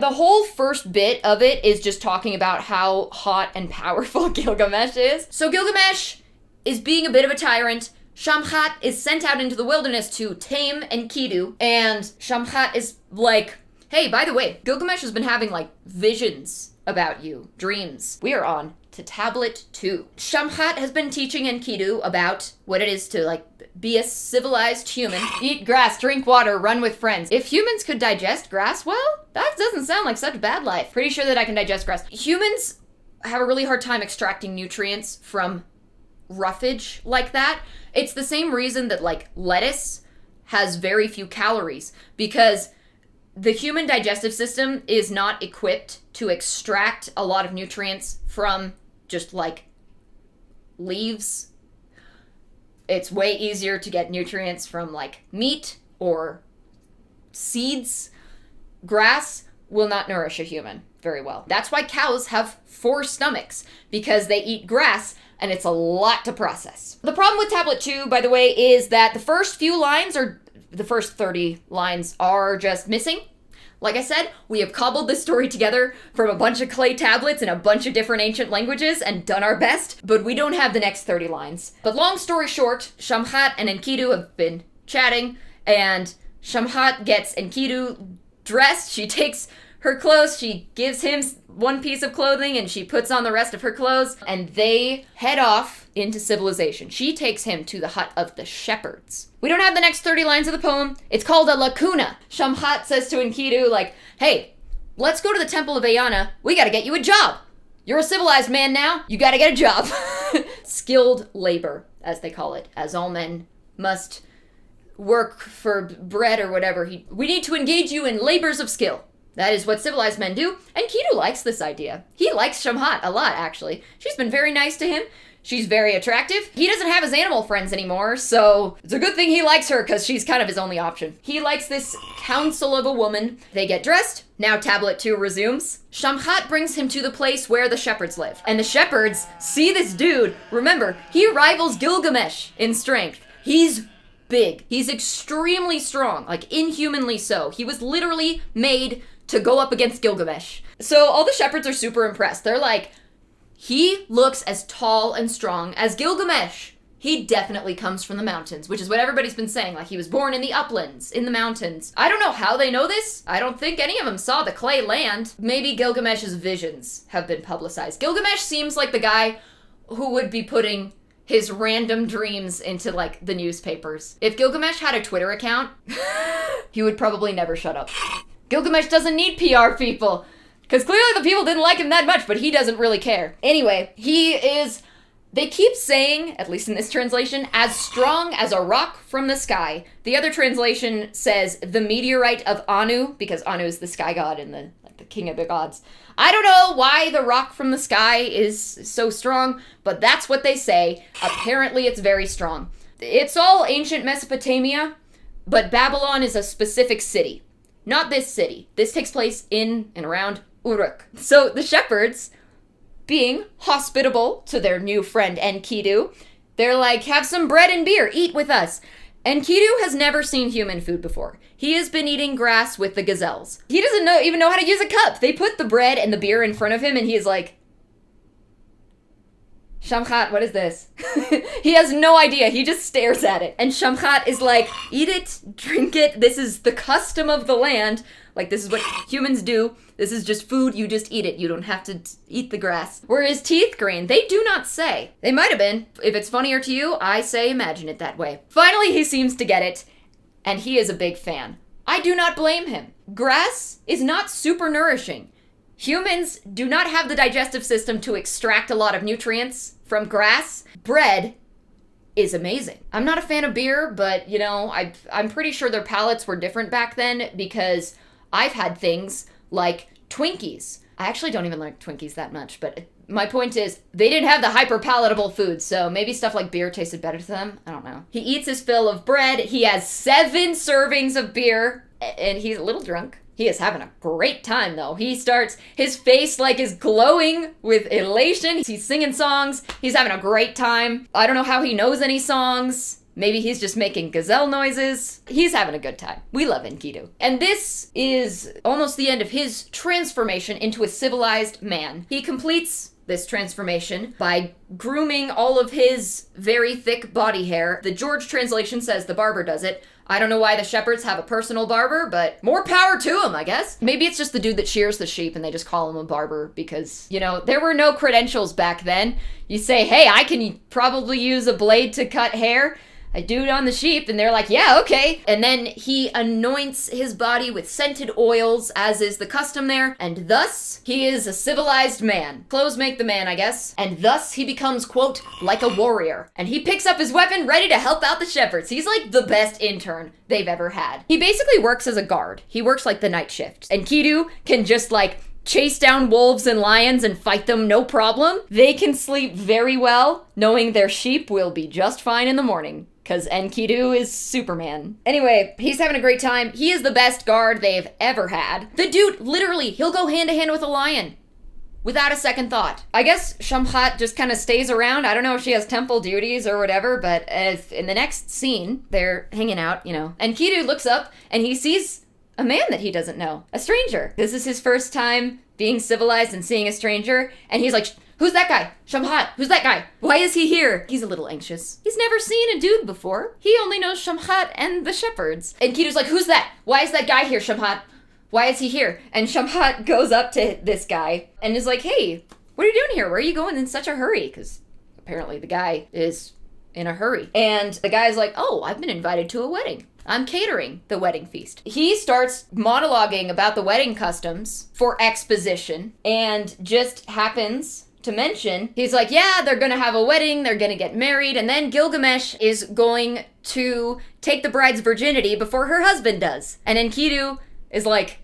The whole first bit of it is just talking about how hot and powerful Gilgamesh is. So Gilgamesh is being a bit of a tyrant. Shamhat is sent out into the wilderness to tame Enkidu, and Shamhat is like, hey, by the way, Gilgamesh has been having, like, visions about you, dreams. We are on to tablet 2. Shamhat has been teaching Enkidu about what it is to, like, be a civilized human. Eat grass, drink water, run with friends. If humans could digest grass, well, that doesn't sound like such a bad life. Pretty sure that I can digest grass. Humans have a really hard time extracting nutrients from roughage like that. It's the same reason that, like, lettuce has very few calories, because the human digestive system is not equipped to extract a lot of nutrients from just, like, leaves. It's way easier to get nutrients from, like, meat or seeds. Grass will not nourish a human very well. That's why cows have 4 stomachs, because they eat grass, and it's a lot to process. The problem with tablet 2, by the way, is that the first few lines, or the first 30 lines, are just missing. Like I said, we have cobbled this story together from a bunch of clay tablets in a bunch of different ancient languages and done our best, but we don't have the next 30 lines. But long story short, Shamhat and Enkidu have been chatting, and Shamhat gets Enkidu dressed. She takes her clothes, she gives him one piece of clothing, and she puts on the rest of her clothes, and they head off into civilization. She takes him to the hut of the shepherds. We don't have the next 30 lines of the poem. It's called a lacuna. Shamhat says to Enkidu, like, hey, let's go to the temple of Ayana. We gotta get you a job. You're a civilized man now. You gotta get a job. Skilled labor, as they call it, as all men must work for bread or whatever. We need to engage you in labors of skill. That is what civilized men do, and Akitu likes this idea. He likes Shamhat a lot, actually. She's been very nice to him. She's very attractive. He doesn't have his animal friends anymore, so it's a good thing he likes her, because she's kind of his only option. He likes this council of a woman. They get dressed. Now tablet 2 resumes. Shamhat brings him to the place where the shepherds live. And the shepherds see this dude. Remember, he rivals Gilgamesh in strength. He's big. He's extremely strong, like inhumanly so. He was literally made to go up against Gilgamesh. So all the shepherds are super impressed. They're like, he looks as tall and strong as Gilgamesh. He definitely comes from the mountains, which is what everybody's been saying. Like, he was born in the uplands, in the mountains. I don't know how they know this. I don't think any of them saw the clay land. Maybe Gilgamesh's visions have been publicized. Gilgamesh seems like the guy who would be putting his random dreams into, like, the newspapers. If Gilgamesh had a Twitter account, he would probably never shut up. Gilgamesh doesn't need PR people, because clearly the people didn't like him that much, but he doesn't really care. Anyway, he is, they keep saying, at least in this translation, as strong as a rock from the sky. The other translation says the meteorite of Anu, because Anu is the sky god and the king of the gods. I don't know why the rock from the sky is so strong, but that's what they say. Apparently it's very strong. It's all ancient Mesopotamia, but Babylon is a specific city. Not this city. This takes place in and around Uruk. So the shepherds, being hospitable to their new friend Enkidu, they're like, have some bread and beer, eat with us. Enkidu has never seen human food before. He has been eating grass with the gazelles. He doesn't even know how to use a cup. They put the bread and the beer in front of him, and he's like, Shamhat, what is this? He has no idea. He just stares at it. And Shamhat is like, eat it, drink it. This is the custom of the land. Like, this is what humans do. This is just food. You just eat it. You don't have to eat the grass. Were his teeth green? They do not say. They might have been. If it's funnier to you, I say imagine it that way. Finally, he seems to get it, and he is a big fan. I do not blame him. Grass is not super nourishing. Humans do not have the digestive system to extract a lot of nutrients from grass. Bread is amazing. I'm not a fan of beer, but, you know, I'm pretty sure their palates were different back then, because I've had things like Twinkies. I actually don't even like Twinkies that much, but my point is, they didn't have the hyper-palatable food, so maybe stuff like beer tasted better to them. I don't know. He eats his fill of bread. He has 7 servings of beer, and he's a little drunk. He is having a great time, though. His face, like, is glowing with elation. He's singing songs. He's having a great time. I don't know how he knows any songs. Maybe he's just making gazelle noises. He's having a good time. We love Enkidu. And this is almost the end of his transformation into a civilized man. He completes this transformation by grooming all of his very thick body hair. The George translation says the barber does it. I don't know why the shepherds have a personal barber, but more power to him, I guess. Maybe it's just the dude that shears the sheep and they just call him a barber because, you know, there were no credentials back then. You say, hey, I can probably use a blade to cut hair. I do it on the sheep, and they're like, yeah, okay. And then he anoints his body with scented oils, as is the custom there, and thus he is a civilized man. Clothes make the man, I guess. And thus he becomes, quote, like a warrior. And he picks up his weapon, ready to help out the shepherds. He's like the best intern they've ever had. He basically works as a guard. He works like the night shift. Enkidu can just like chase down wolves and lions and fight them no problem. They can sleep very well, knowing their sheep will be just fine in the morning. Because Enkidu is Superman. Anyway, he's having a great time. He is the best guard they've ever had. The dude, literally, he'll go hand to hand with a lion. Without a second thought. I guess Shamhat just kind of stays around. I don't know if she has temple duties or whatever, but if in the next scene, they're hanging out, you know. Enkidu looks up and he sees a man that he doesn't know. A stranger. This is his first time being civilized and seeing a stranger. And he's like, who's that guy? Shamhat, who's that guy? Why is he here? He's a little anxious. He's never seen a dude before. He only knows Shamhat and the shepherds. And Enkidu's like, who's that? Why is that guy here, Shamhat? Why is he here? And Shamhat goes up to this guy and is like, hey, what are you doing here? Where are you going in such a hurry? Because apparently the guy is in a hurry. And the guy's like, oh, I've been invited to a wedding. I'm catering the wedding feast. He starts monologuing about the wedding customs for exposition and just happens to mention, he's like, yeah, they're gonna have a wedding, they're gonna get married, and then Gilgamesh is going to take the bride's virginity before her husband does. And Enkidu is like,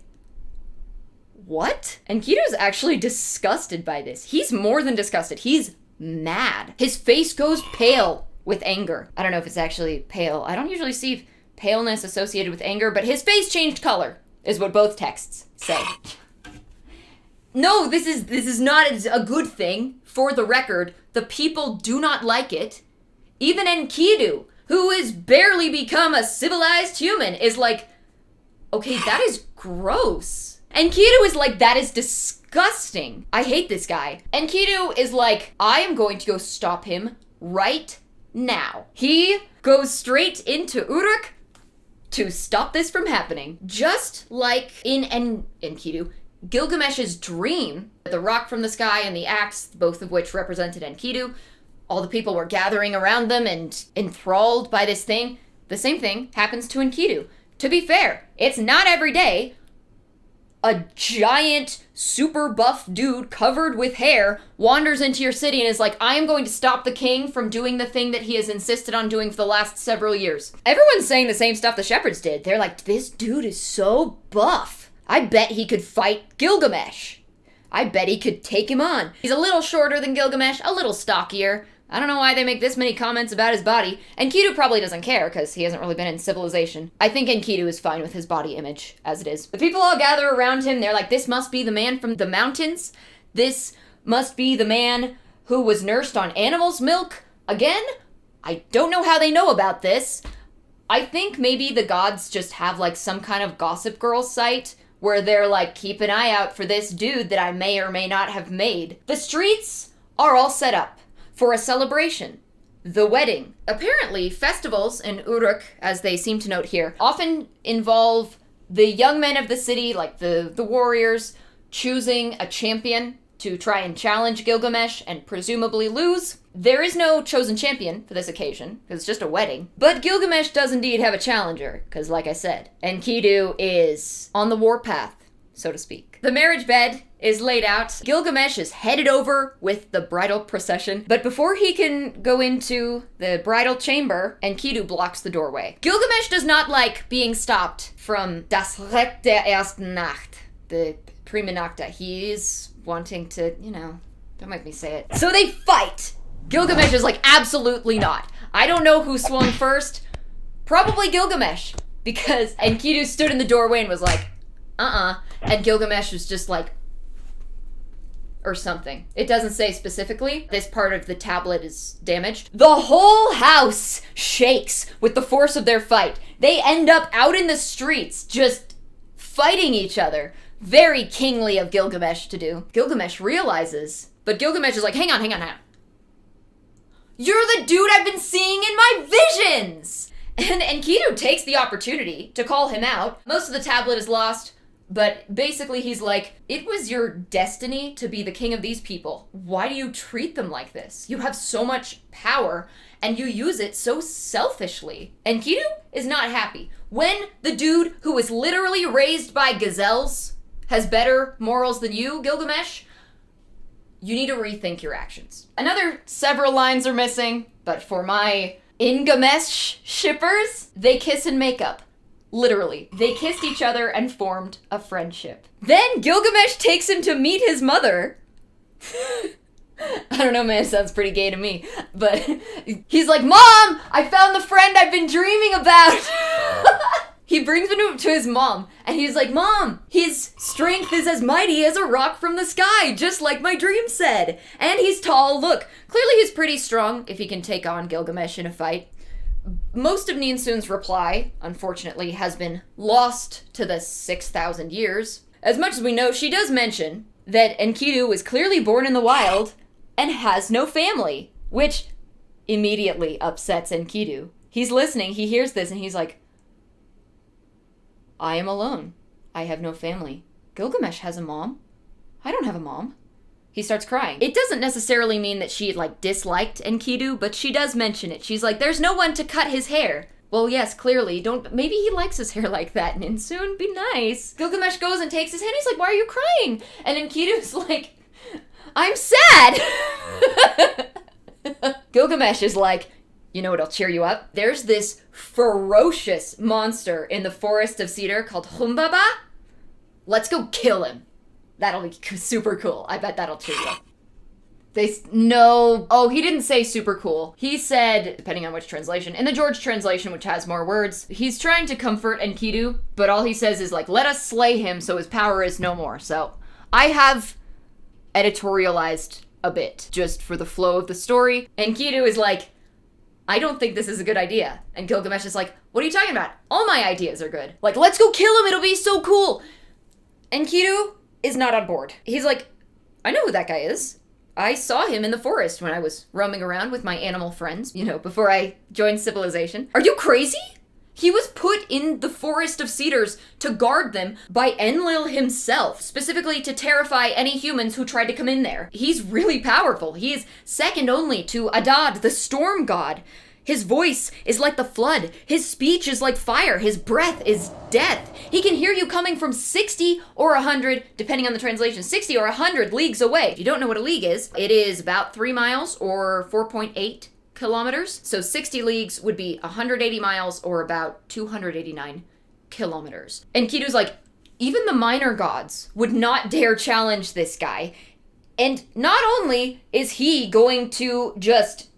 what? Enkidu's actually disgusted by this. He's more than disgusted. He's mad. His face goes pale with anger. I don't know if it's actually pale. I don't usually see paleness associated with anger, but his face changed color, is what both texts say. No, this is not a good thing. For the record, the people do not like it. Even Enkidu, who has barely become a civilized human, is like, okay, that is gross. Enkidu is like, that is disgusting. I hate this guy. Enkidu is like, I am going to go stop him right now. He goes straight into Uruk to stop this from happening. Just like in Enkidu, Gilgamesh's dream, the rock from the sky and the axe, both of which represented Enkidu, all the people were gathering around them and enthralled by this thing. The same thing happens to Enkidu. To be fair, it's not every day a giant, super buff dude covered with hair wanders into your city and is like, I am going to stop the king from doing the thing that he has insisted on doing for the last several years. Everyone's saying the same stuff the shepherds did. They're like, this dude is so buff. I bet he could fight Gilgamesh. I bet he could take him on. He's a little shorter than Gilgamesh, a little stockier. I don't know why they make this many comments about his body. Enkidu probably doesn't care because he hasn't really been in civilization. I think Enkidu is fine with his body image as it is. The people all gather around him. They're like, this must be the man from the mountains. This must be the man who was nursed on animal's milk. Again, I don't know how they know about this. I think maybe the gods just have like some kind of Gossip Girl site where they're like, keep an eye out for this dude that I may or may not have made. The streets are all set up for a celebration. The wedding. Apparently, festivals in Uruk, as they seem to note here, often involve the young men of the city, like the warriors, choosing a champion to try and challenge Gilgamesh and presumably lose. There is no chosen champion for this occasion, because it's just a wedding. But Gilgamesh does indeed have a challenger, because like I said, Enkidu is on the warpath, so to speak. The marriage bed is laid out. Gilgamesh is headed over with the bridal procession, but before he can go into the bridal chamber, Enkidu blocks the doorway. Gilgamesh does not like being stopped from das Recht der ersten Nacht, the prima nocta. He is wanting to, don't make me say it. So they fight! Gilgamesh is like, absolutely not. I don't know who swung first. Probably Gilgamesh, because Enkidu stood in the doorway and was like, and Gilgamesh was just like, or something. It doesn't say specifically. This part of the tablet is damaged. The whole house shakes with the force of their fight. They end up out in the streets, just fighting each other. Very kingly of Gilgamesh to do. Gilgamesh realizes, but Gilgamesh is like, hang on. You're the dude I've been seeing in my visions! And Enkidu takes the opportunity to call him out. Most of the tablet is lost, but basically he's like, it was your destiny to be the king of these people. Why do you treat them like this? You have so much power, and you use it so selfishly. Enkidu is not happy. When the dude who was literally raised by gazelles has better morals than you, Gilgamesh, you need to rethink your actions. Another several lines are missing, but for my Gilgamesh shippers, they kiss and make up. Literally. They kissed each other and formed a friendship. Then Gilgamesh takes him to meet his mother. I don't know, man, it sounds pretty gay to me. But he's like, Mom, I found the friend I've been dreaming about. He brings him to his mom, and he's like, Mom, his strength is as mighty as a rock from the sky, just like my dream said. And he's tall, look. Clearly he's pretty strong if he can take on Gilgamesh in a fight. Most of Ninsun's reply, unfortunately, has been lost to the 6,000 years. As much as we know, she does mention that Enkidu was clearly born in the wild and has no family, which immediately upsets Enkidu. He's listening, he hears this, and he's like, I am alone. I have no family. Gilgamesh has a mom. I don't have a mom. He starts crying. It doesn't necessarily mean that she, disliked Enkidu, but she does mention it. She's like, there's no one to cut his hair. Well, yes, clearly. Maybe he likes his hair like that, Ninsun. Be nice. Gilgamesh goes and takes his hand. He's like, why are you crying? And Enkidu's like, I'm sad. Gilgamesh is like, you know what'll cheer you up? There's this ferocious monster in the forest of cedar called Humbaba. Let's go kill him. That'll be super cool. I bet that'll cheer you up. He didn't say super cool. He said, depending on which translation, in the George translation, which has more words, he's trying to comfort Enkidu, but all he says is let us slay him so his power is no more. So I have editorialized a bit just for the flow of the story. Enkidu is like, I don't think this is a good idea. And Gilgamesh is like, what are you talking about? All my ideas are good. Let's go kill him. It'll be so cool. Enkidu is not on board. He's like, I know who that guy is. I saw him in the forest when I was roaming around with my animal friends, before I joined civilization. Are you crazy? He was put in the forest of cedars to guard them by Enlil himself, specifically to terrify any humans who tried to come in there. He's really powerful. He is second only to Adad, the storm god. His voice is like the flood. His speech is like fire. His breath is death. He can hear you coming from 60 or 100, depending on the translation, 60 or 100 leagues away. If you don't know what a league is, it is about 3 miles or 4.8 kilometers. So 60 leagues would be 180 miles or about 289 kilometers. And Enkidu's like, even the minor gods would not dare challenge this guy. And not only is he going to just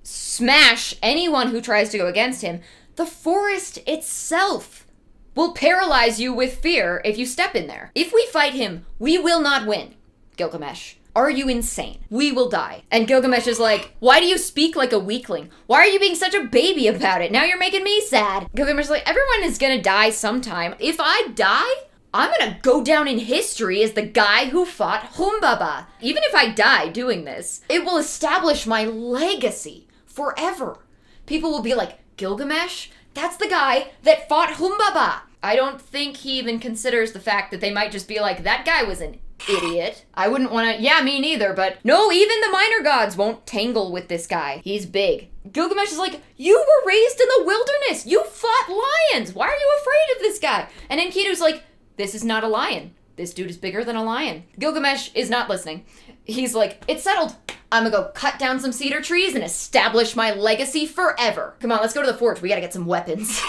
smash anyone who tries to go against him, the forest itself will paralyze you with fear if you step in there. If we fight him, we will not win, Gilgamesh. Are you insane? We will die. And Gilgamesh is like, why do you speak like a weakling? Why are you being such a baby about it? Now you're making me sad. Gilgamesh is like, everyone is gonna die sometime. If I die, I'm gonna go down in history as the guy who fought Humbaba. Even if I die doing this, it will establish my legacy forever. People will be like, Gilgamesh? That's the guy that fought Humbaba. I don't think he even considers the fact that they might just be like, that guy was an idiot. I wouldn't want to, yeah, me neither, but no, even the minor gods won't tangle with this guy. He's big. Gilgamesh is like, you were raised in the wilderness. You fought lions. Why are you afraid of this guy? And Enkidu's like, this is not a lion. This dude is bigger than a lion. Gilgamesh is not listening. He's like, it's settled. I'm gonna go cut down some cedar trees and establish my legacy forever. Come on, let's go to the forge. We gotta get some weapons.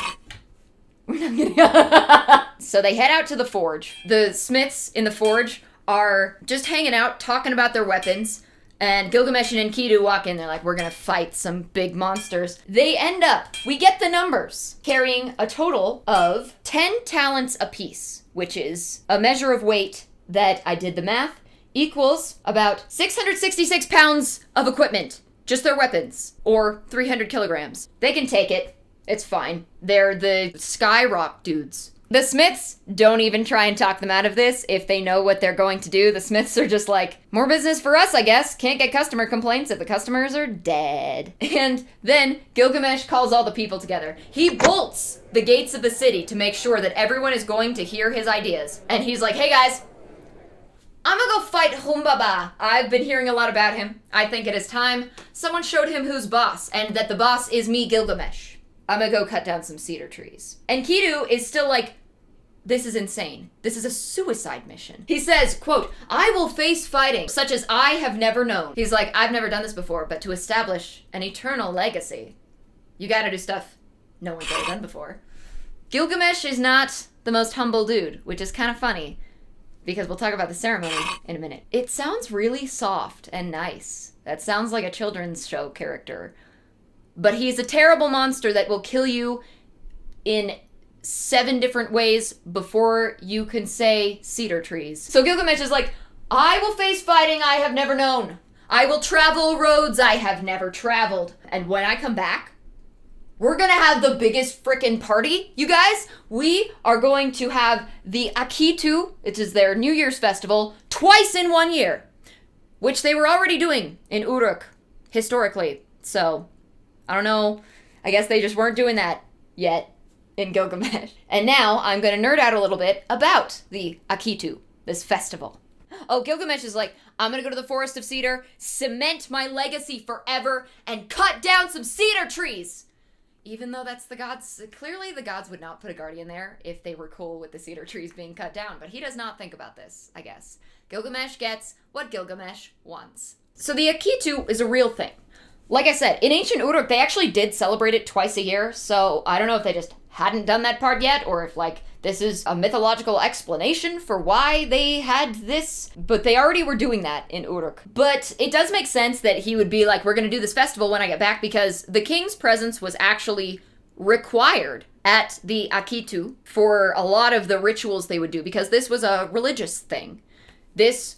We're not gonna... So they head out to the forge. The smiths in the forge are just hanging out, talking about their weapons. And Gilgamesh and Enkidu walk in. They're like, we're gonna fight some big monsters. They end up, we get the numbers, carrying a total of 10 talents apiece, which is a measure of weight that, I did the math, equals about 666 pounds of equipment. Just their weapons. Or 300 kilograms. They can take it. It's fine. They're the Skyrock dudes. The Smiths don't even try and talk them out of this if they know what they're going to do. The Smiths are just like, more business for us, I guess. Can't get customer complaints if the customers are dead. And then Gilgamesh calls all the people together. He bolts the gates of the city to make sure that everyone is going to hear his ideas. And he's like, hey guys, I'm gonna go fight Humbaba. I've been hearing a lot about him. I think it is time someone showed him who's boss, and that the boss is me, Gilgamesh. I'm gonna go cut down some cedar trees. Enkidu is still like, this is insane. This is a suicide mission. He says, quote, I will face fighting such as I have never known. He's like, I've never done this before, but to establish an eternal legacy, you gotta do stuff no one's ever done before. Gilgamesh is not the most humble dude, which is kind of funny, because we'll talk about the ceremony in a minute. It sounds really soft and nice. That sounds like a children's show character. But he's a terrible monster that will kill you in 7 different ways before you can say cedar trees. So Gilgamesh is like, I will face fighting I have never known. I will travel roads I have never traveled. And when I come back, we're gonna have the biggest frickin' party, you guys. We are going to have the Akitu, which is their New Year's festival, twice in 1 year, which they were already doing in Uruk, historically. So, I don't know, I guess they just weren't doing that yet in Gilgamesh. And now I'm gonna nerd out a little bit about the Akitu, this festival. Oh, Gilgamesh is like, I'm gonna go to the Forest of Cedar, cement my legacy forever, and cut down some cedar trees! Even though that's the gods, clearly the gods would not put a guardian there if they were cool with the cedar trees being cut down, but he does not think about this, I guess. Gilgamesh gets what Gilgamesh wants. So the Akitu is a real thing. Like I said, in ancient Uruk, they actually did celebrate it twice a year, so I don't know if they just hadn't done that part yet, or if, like, this is a mythological explanation for why they had this, but they already were doing that in Uruk. But it does make sense that he would be like, we're gonna do this festival when I get back, because the king's presence was actually required at the Akitu for a lot of the rituals they would do, because this was a religious thing. This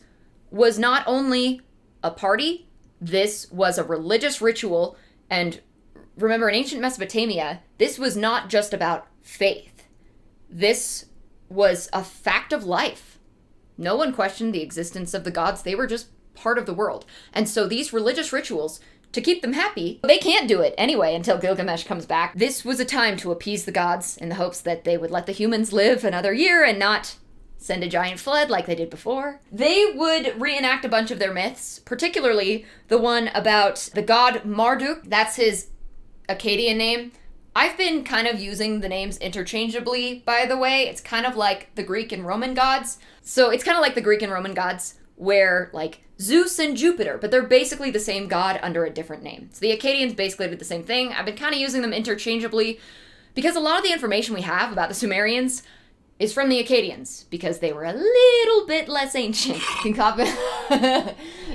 was not only a party, this was a religious ritual, and remember, in ancient Mesopotamia, this was not just about faith. This was a fact of life. No one questioned the existence of the gods. They were just part of the world. And so these religious rituals, to keep them happy, they can't do it anyway until Gilgamesh comes back. This was a time to appease the gods in the hopes that they would let the humans live another year and not send a giant flood like they did before. They would reenact a bunch of their myths, particularly the one about the god Marduk. That's his Akkadian name. I've been kind of using the names interchangeably, by the way. It's kind of like the Greek and Roman gods. So it's kind of like the Greek and Roman gods, where, like, Zeus and Jupiter, but they're basically the same god under a different name. So the Akkadians basically did the same thing. I've been kind of using them interchangeably because a lot of the information we have about the Sumerians is from the Akkadians, because they were a little bit less ancient.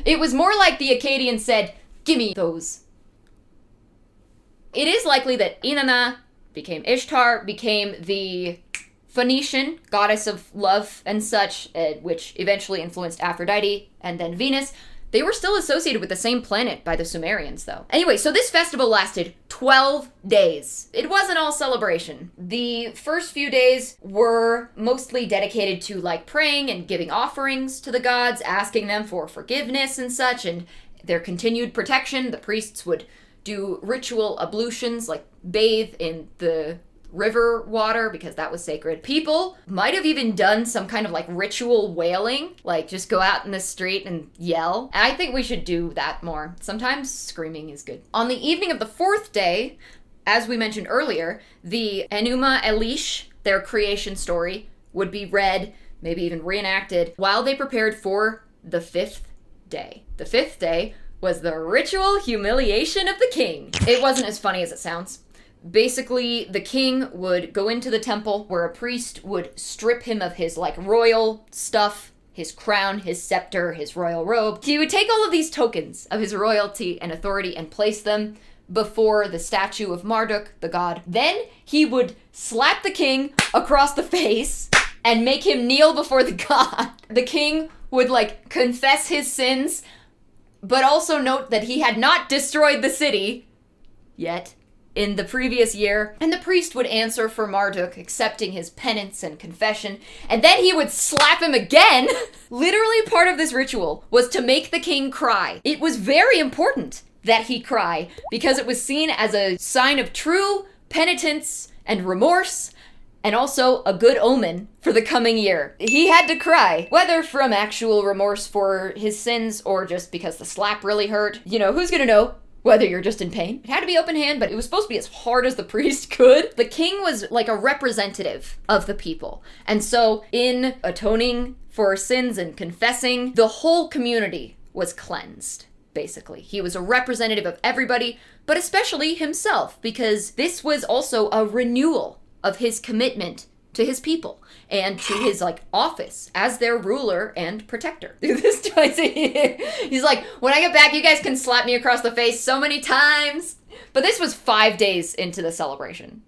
It was more like the Akkadians said, give me those. It is likely that Inanna became Ishtar, became the Phoenician goddess of love and such, which eventually influenced Aphrodite and then Venus. They were still associated with the same planet by the Sumerians, though. Anyway, so this festival lasted 12 days. It wasn't all celebration. The first few days were mostly dedicated to, like, praying and giving offerings to the gods, asking them for forgiveness and such, and their continued protection. The priests would do ritual ablutions, like bathe in the river water because that was sacred. People might have even done some kind of like ritual wailing, like just go out in the street and yell. And I think we should do that more. Sometimes screaming is good. On the evening of the 4th day, as we mentioned earlier, the Enuma Elish, their creation story, would be read, maybe even reenacted, while they prepared for the 5th day. The 5th day was the ritual humiliation of the king. It wasn't as funny as it sounds. Basically, the king would go into the temple where a priest would strip him of his, like, royal stuff, his crown, his scepter, his royal robe. He would take all of these tokens of his royalty and authority and place them before the statue of Marduk, the god. Then he would slap the king across the face and make him kneel before the god. The king would, like, confess his sins, but also note that he had not destroyed the city yet in the previous year. And the priest would answer for Marduk, accepting his penance and confession, and then he would slap him again. Literally part of this ritual was to make the king cry. It was very important that he cry, because it was seen as a sign of true penitence and remorse, and also a good omen for the coming year. He had to cry, whether from actual remorse for his sins or just because the slap really hurt. You know, who's gonna know whether you're just in pain? It had to be open hand, but it was supposed to be as hard as the priest could. The king was like a representative of the people. And so in atoning for sins and confessing, the whole community was cleansed, basically. He was a representative of everybody, but especially himself, because this was also a renewal of his commitment to his people and to his, like, office as their ruler and protector. This twice a year. He's like, when I get back, you guys can slap me across the face so many times. But this was 5 days into the celebration.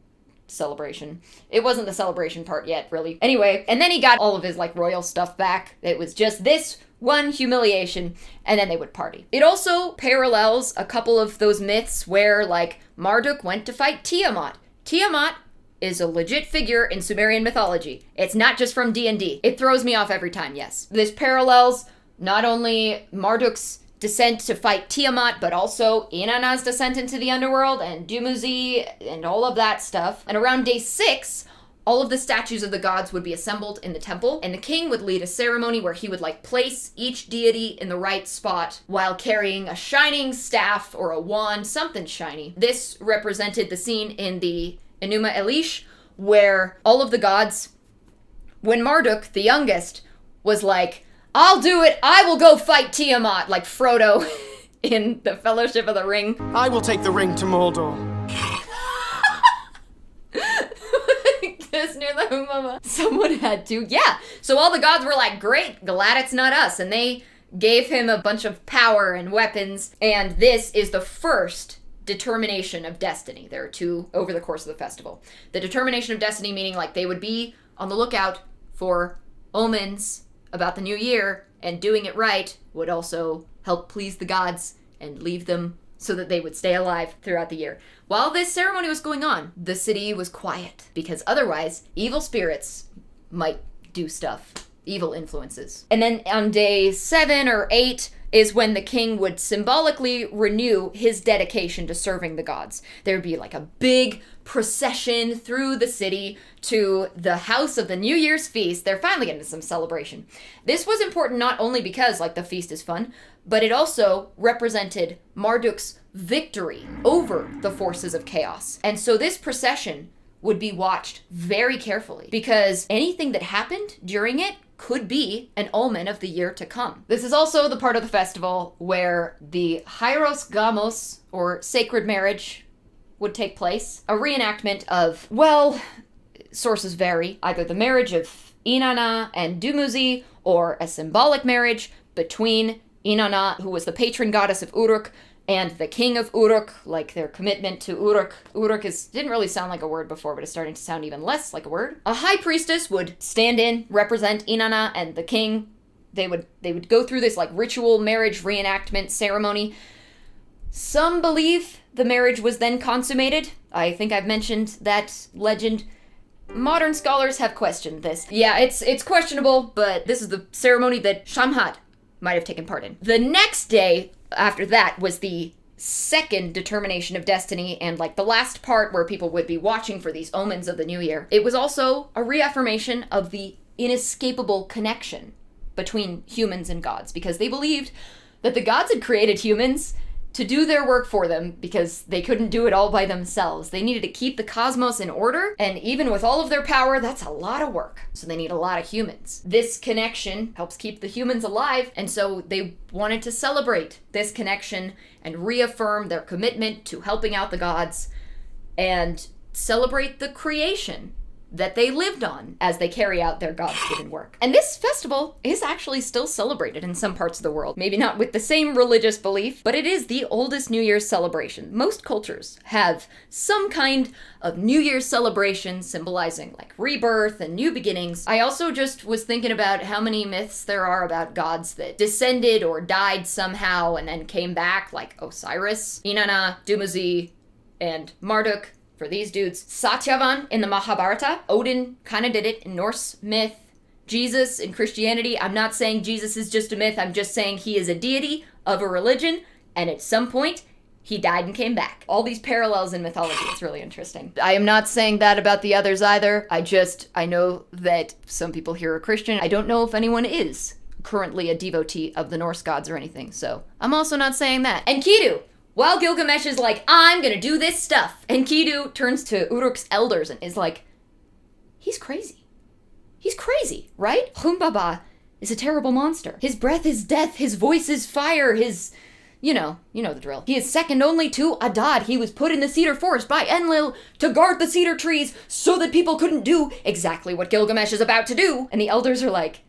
It wasn't the celebration part yet, really. Anyway, and then he got all of his, like, royal stuff back. It was just this one humiliation, and then they would party. It also parallels a couple of those myths where, like, Marduk went to fight Tiamat. Tiamat is a legit figure in Sumerian mythology. It's not just from D&D. It throws me off every time, yes. This parallels not only Marduk's descent to fight Tiamat, but also Inanna's descent into the underworld, and Dumuzi, and all of that stuff. And around day 6, all of the statues of the gods would be assembled in the temple, and the king would lead a ceremony where he would, like, place each deity in the right spot while carrying a shining staff or a wand, something shiny. This represented the scene in the Enuma Elish, where all of the gods, when Marduk, the youngest, was like, I'll do it, I will go fight Tiamat, like Frodo in the Fellowship of the Ring. I will take the ring to Mordor. Someone had to, yeah. So all the gods were like, great, glad it's not us. And they gave him a bunch of power and weapons. And this is the first determination of destiny. There are 2 over the course of the festival. The determination of destiny meaning, like, they would be on the lookout for omens about the new year, and doing it right would also help please the gods and leave them so that they would stay alive throughout the year. While this ceremony was going on, the city was quiet, because otherwise evil spirits might do stuff, evil influences. And then on day 7 or 8 is when the king would symbolically renew his dedication to serving the gods. There would be like a big procession through the city to the house of the New Year's feast. They're finally getting some celebration. This was important not only because, like, the feast is fun, but it also represented Marduk's victory over the forces of chaos. And so this procession would be watched very carefully, because anything that happened during it could be an omen of the year to come. This is also the part of the festival where the Hieros Gamos, or sacred marriage, would take place. A reenactment of, well, sources vary, either the marriage of Inanna and Dumuzi, or a symbolic marriage between Inanna, who was the patron goddess of Uruk, and the king of Uruk, like their commitment to Uruk. Uruk didn't really sound like a word before, but it's starting to sound even less like a word. A high priestess would stand in, represent Inanna and the king. They would go through this, like, ritual marriage reenactment ceremony. Some believe the marriage was then consummated. I think I've mentioned that legend. Modern scholars have questioned this. Yeah, it's questionable, but this is the ceremony that Shamhat might have taken part in. The next day after that was the second determination of destiny, and, like, the last part where people would be watching for these omens of the new year. It was also a reaffirmation of the inescapable connection between humans and gods, because they believed that the gods had created humans to do their work for them, because they couldn't do it all by themselves. They needed to keep the cosmos in order, and even with all of their power, that's a lot of work. So they need a lot of humans. This connection helps keep the humans alive, and so they wanted to celebrate this connection and reaffirm their commitment to helping out the gods and celebrate the creation that they lived on as they carry out their gods-given work. And this festival is actually still celebrated in some parts of the world. Maybe not with the same religious belief, but it is the oldest New Year's celebration. Most cultures have some kind of New Year's celebration symbolizing like rebirth and new beginnings. I also just was thinking about how many myths there are about gods that descended or died somehow and then came back, like Osiris, Inanna, Dumuzi, and Marduk. For these dudes, Satyavan in the Mahabharata, Odin kind of did it in Norse myth, Jesus in Christianity. I'm not saying Jesus is just a myth, I'm just saying he is a deity of a religion, and at some point, he died and came back. All these parallels in mythology, it's really interesting. I am not saying that about the others either. I know that some people here are Christian. I don't know if anyone is currently a devotee of the Norse gods or anything, so I'm also not saying that. Enkidu! While Gilgamesh is like, I'm gonna do this stuff, Enkidu turns to Uruk's elders and is like, he's crazy. He's crazy, right? Humbaba is a terrible monster. His breath is death, his voice is fire, you know the drill. He is second only to Adad. He was put in the cedar forest by Enlil to guard the cedar trees so that people couldn't do exactly what Gilgamesh is about to do. And the elders are like,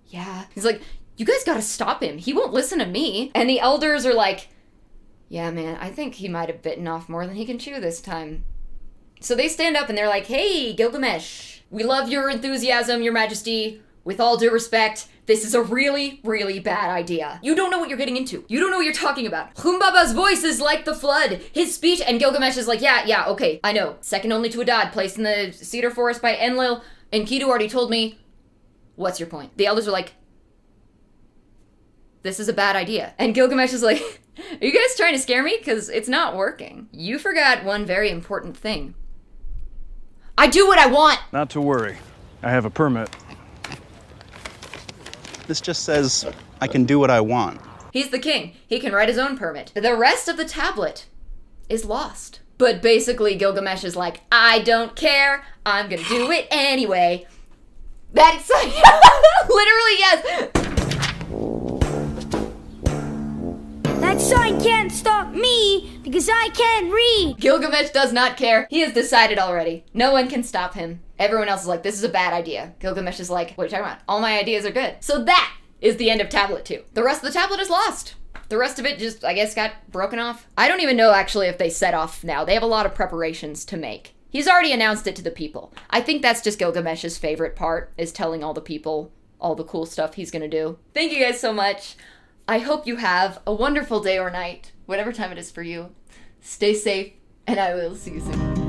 yeah. He's like, you guys gotta stop him. He won't listen to me. And the elders are like, yeah, man, I think he might have bitten off more than he can chew this time. So they stand up and they're like, hey, Gilgamesh, we love your enthusiasm, your majesty. With all due respect, this is a really, really bad idea. You don't know what you're getting into. You don't know what you're talking about. Humbaba's voice is like the flood. His speech, and Gilgamesh is like, yeah, okay, I know. Second only to Adad, placed in the cedar forest by Enlil. Enkidu already told me. What's your point? The elders are like, this is a bad idea. And Gilgamesh is like, are you guys trying to scare me? Because it's not working. You forgot one very important thing. I do what I want! Not to worry. I have a permit. This just says I can do what I want. He's the king. He can write his own permit. The rest of the tablet is lost. But basically Gilgamesh is like, I don't care. I'm gonna do it anyway. That's literally yes. That sign can't stop me because I can't read. Gilgamesh does not care. He has decided already. No one can stop him. Everyone else is like, this is a bad idea. Gilgamesh is like, what are you talking about? All my ideas are good. So that is the end of tablet 2. The rest of the tablet is lost. The rest of it just, I guess, got broken off. I don't even know actually if they set off now. They have a lot of preparations to make. He's already announced it to the people. I think that's just Gilgamesh's favorite part, is telling all the people all the cool stuff he's gonna do. Thank you guys so much. I hope you have a wonderful day or night, whatever time it is for you. Stay safe, and I will see you soon.